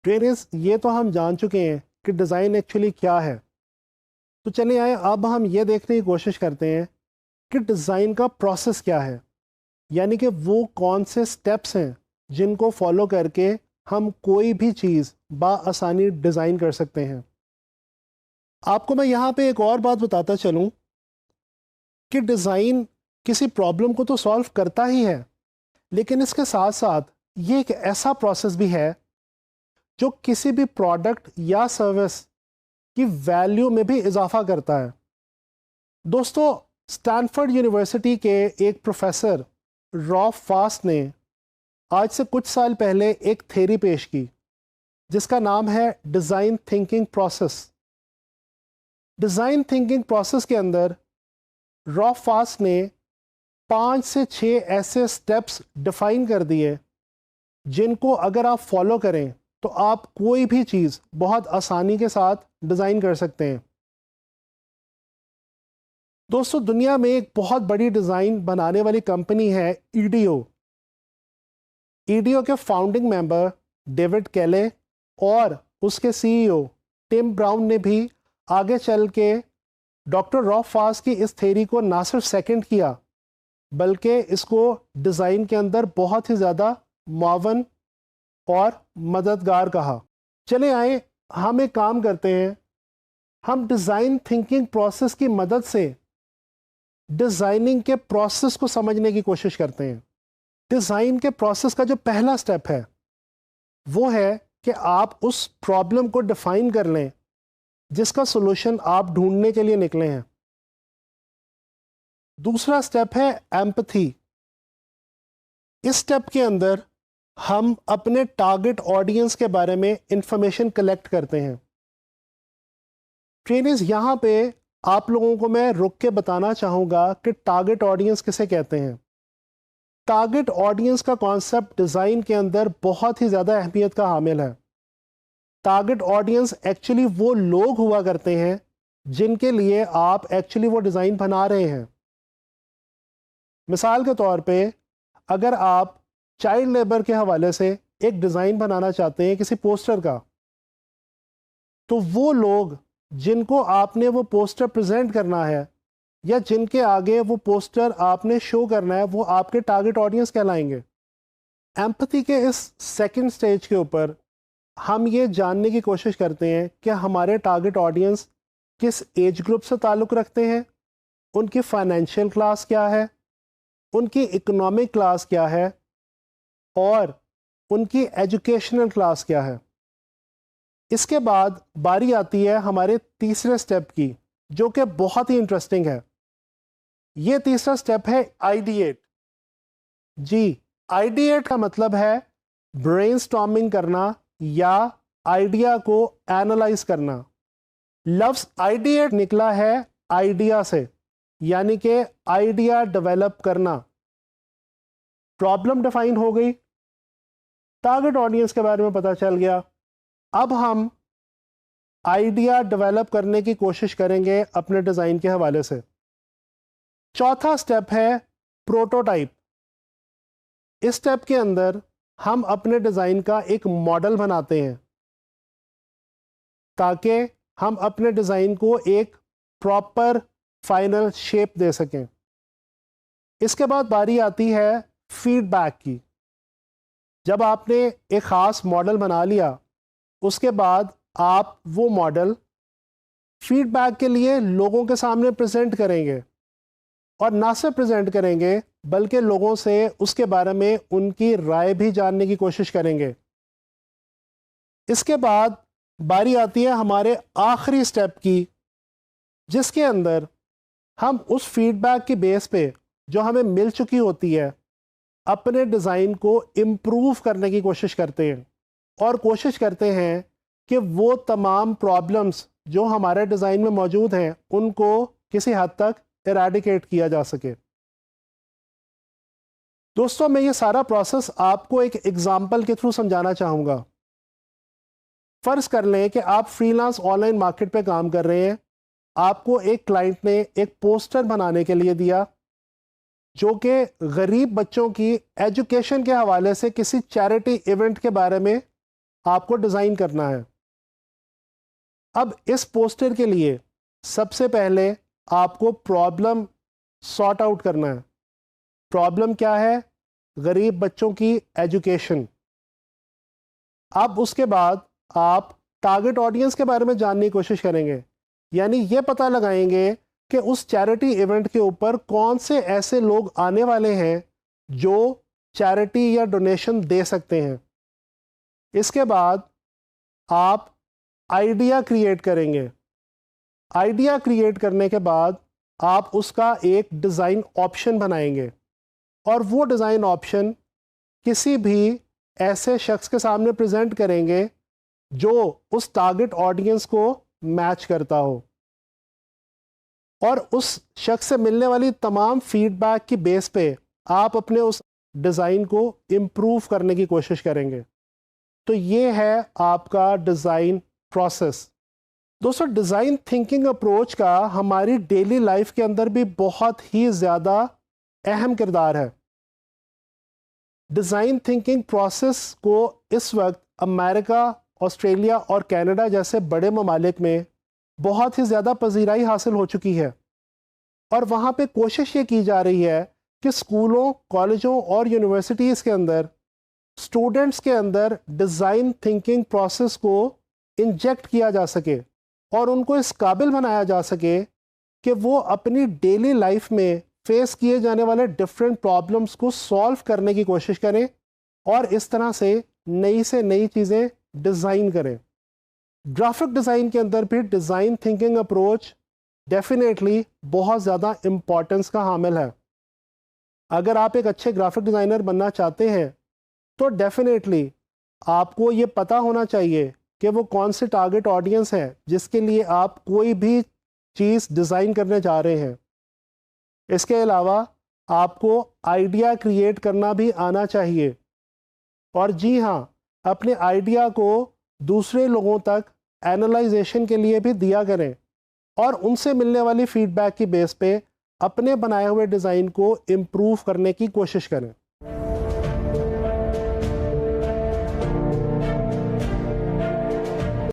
Trainers, ये तो हम जान चुके हैं कि डिज़ाइन एक्चुअली क्या है। तो चलिए आए अब हम ये देखने की कोशिश करते हैं कि डिज़ाइन का प्रोसेस क्या है, यानी कि वो कौन से स्टेप्स हैं जिनको फॉलो करके हम कोई भी चीज़ बाआसानी डिज़ाइन कर सकते हैं। आपको मैं यहाँ पे एक और बात बताता चलूँ कि डिज़ाइन किसी प्रॉब्लम को तो सॉल्व करता ही है, लेकिन इसके साथ साथ ये एक ऐसा प्रोसेस भी है जो किसी भी प्रोडक्ट या सर्विस की वैल्यू में भी इजाफा करता है। दोस्तों, स्टैनफोर्ड यूनिवर्सिटी के एक प्रोफेसर रॉफ फास्ट ने आज से कुछ साल पहले एक थ्योरी पेश की जिसका नाम है design thinking process. Design thinking process के अंदर रॉफ फास्ट ने 5 से 6 ऐसे स्टेप्स डिफाइन कर दिए जिनको अगर आप फॉलो करें तो आप कोई भी चीज़ बहुत आसानी के साथ डिज़ाइन कर सकते हैं। दोस्तों, दुनिया में एक बहुत बड़ी डिज़ाइन बनाने वाली कंपनी है ईडीओ। ईडीओ के फाउंडिंग मेंबर डेविड केले और उसके सीईओ टिम ब्राउन ने भी आगे चल के डॉक्टर रॉफ फास्ट की इस थ्योरी को ना सिर्फ सेकंड किया बल्कि इसको डिज़ाइन के अंदर बहुत ही ज़्यादा मुआवन और मददगार कहा। चले आए हम एक काम करते हैं, हम डिज़ाइन थिंकिंग प्रोसेस की मदद से डिज़ाइनिंग के प्रोसेस को समझने की कोशिश करते हैं। डिज़ाइन के प्रोसेस का जो पहला स्टेप है वो है कि आप उस प्रॉब्लम को डिफाइन कर लें जिसका सॉल्यूशन आप ढूंढने के लिए निकले हैं। दूसरा स्टेप है एम्पैथी। इस स्टेप के अंदर हम अपने टारगेट ऑडियंस के बारे में इंफॉर्मेशन कलेक्ट करते हैं। ट्रेनर्स, यहाँ पे आप लोगों को मैं रुक के बताना चाहूँगा कि टारगेट ऑडियंस किसे कहते हैं। टारगेट ऑडियंस का कॉन्सेप्ट डिज़ाइन के अंदर बहुत ही ज़्यादा अहमियत का हामिल है। टारगेट ऑडियंस एक्चुअली वो लोग हुआ करते हैं जिनके लिए आप एक्चुअली वो डिज़ाइन बना रहे हैं। मिसाल के तौर पे अगर आप चाइल्ड लेबर के हवाले से एक डिज़ाइन बनाना चाहते हैं किसी पोस्टर का, तो वो लोग जिनको आपने वो पोस्टर प्रेजेंट करना है या जिनके आगे वो पोस्टर आपने शो करना है वो आपके टारगेट ऑडियंस कहलाएंगे। एम्पैथी के इस सेकंड स्टेज के ऊपर हम ये जानने की कोशिश करते हैं कि हमारे टारगेट ऑडियंस किस एज ग्रुप से ताल्लुक़ रखते हैं, उनकी फाइनेंशियल क्लास क्या है, उनकी इकोनॉमिक क्लास क्या है और उनकी एजुकेशनल क्लास क्या है। इसके बाद बारी आती है हमारे तीसरे स्टेप की, जो कि बहुत ही इंटरेस्टिंग है। ये तीसरा स्टेप है आइडिएट। जी, आइडिएट का मतलब है ब्रेनस्टॉर्मिंग करना या आइडिया को एनालाइज करना। लफ्ज आइडिएट निकला है आइडिया से, यानी कि आइडिया डेवलप करना। प्रॉब्लम डिफाइन हो गई, टारगेट ऑडियंस के बारे में पता चल गया। अब हम आइडिया डेवलप करने की कोशिश करेंगे अपने डिज़ाइन के हवाले से। चौथा स्टेप है प्रोटोटाइप। इस स्टेप के अंदर हम अपने डिज़ाइन का एक मॉडल बनाते हैं ताकि हम अपने डिज़ाइन को एक प्रॉपर फाइनल शेप दे सकें। इसके बाद बारी आती है फीडबैक की। जब आपने एक ख़ास मॉडल बना लिया, उसके बाद आप वो मॉडल फीडबैक के लिए लोगों के सामने प्रेजेंट करेंगे और ना सिर्फ प्रेजेंट करेंगे बल्कि लोगों से उसके बारे में उनकी राय भी जानने की कोशिश करेंगे। इसके बाद बारी आती है हमारे आखिरी स्टेप की, जिसके अंदर हम उस फीडबैक की बेस पे जो हमें मिल चुकी होती है अपने डिज़ाइन को इम्प्रूव करने की कोशिश करते हैं और कोशिश करते हैं कि वो तमाम प्रॉब्लम्स जो हमारे डिज़ाइन में मौजूद हैं उनको किसी हद तक इरेडिकेट किया जा सके। दोस्तों, मैं ये सारा प्रोसेस आपको एक एग्जाम्पल के थ्रू समझाना चाहूँगा। फ़र्ज़ कर लें कि आप फ्रीलांस ऑनलाइन मार्केट पे काम कर रहे हैं। आपको एक क्लाइंट ने एक पोस्टर बनाने के लिए दिया जो कि गरीब बच्चों की एजुकेशन के हवाले से किसी चैरिटी इवेंट के बारे में आपको डिज़ाइन करना है। अब इस पोस्टर के लिए सबसे पहले आपको प्रॉब्लम सॉर्ट आउट करना है। प्रॉब्लम क्या है? गरीब बच्चों की एजुकेशन। अब उसके बाद आप टारगेट ऑडियंस के बारे में जानने की कोशिश करेंगे, यानी ये पता लगाएंगे कि उस चैरिटी इवेंट के ऊपर कौन से ऐसे लोग आने वाले हैं जो चैरिटी या डोनेशन दे सकते हैं। इसके बाद आप आइडिया क्रिएट करेंगे। आइडिया क्रिएट करने के बाद आप उसका एक डिज़ाइन ऑप्शन बनाएंगे और वो डिज़ाइन ऑप्शन किसी भी ऐसे शख्स के सामने प्रेजेंट करेंगे जो उस टारगेट ऑडियंस को मैच करता हो, और उस शख्स से मिलने वाली तमाम फीडबैक की बेस पे आप अपने उस डिज़ाइन को इम्प्रूव करने की कोशिश करेंगे। तो ये है आपका डिज़ाइन प्रोसेस। दोस्तों, डिज़ाइन थिंकिंग अप्रोच का हमारी डेली लाइफ के अंदर भी बहुत ही ज़्यादा अहम किरदार है। डिज़ाइन थिंकिंग प्रोसेस को इस वक्त अमेरिका, ऑस्ट्रेलिया और कनाडा जैसे बड़े ममालिक में बहुत ही ज़्यादा पजीराई हासिल हो चुकी है, और वहाँ पे कोशिश ये की जा रही है कि स्कूलों, कॉलेजों और यूनिवर्सिटीज़ के अंदर स्टूडेंट्स के अंदर डिज़ाइन थिंकिंग प्रोसेस को इंजेक्ट किया जा सके और उनको इस काबिल बनाया जा सके कि वो अपनी डेली लाइफ में फेस किए जाने वाले डिफरेंट प्रॉब्लम्स को सॉल्व करने की कोशिश करें और इस तरह से नई चीज़ें डिज़ाइन करें। ग्राफिक डिज़ाइन के अंदर भी डिज़ाइन थिंकिंग अप्रोच डेफिनेटली बहुत ज़्यादा इम्पॉर्टेंस का हामिल है। अगर आप एक अच्छे ग्राफिक डिज़ाइनर बनना चाहते हैं तो डेफिनेटली आपको ये पता होना चाहिए कि वो कौन से टारगेट ऑडियंस है जिसके लिए आप कोई भी चीज़ डिज़ाइन करने जा रहे हैं। इसके अलावा आपको आइडिया क्रिएट करना भी आना चाहिए, और जी हाँ, अपने आइडिया को दूसरे लोगों तक एनालाइजेशन के लिए भी दिया करें और उनसे मिलने वाली फीडबैक की बेस पे अपने बनाए हुए डिज़ाइन को इम्प्रूव करने की कोशिश करें।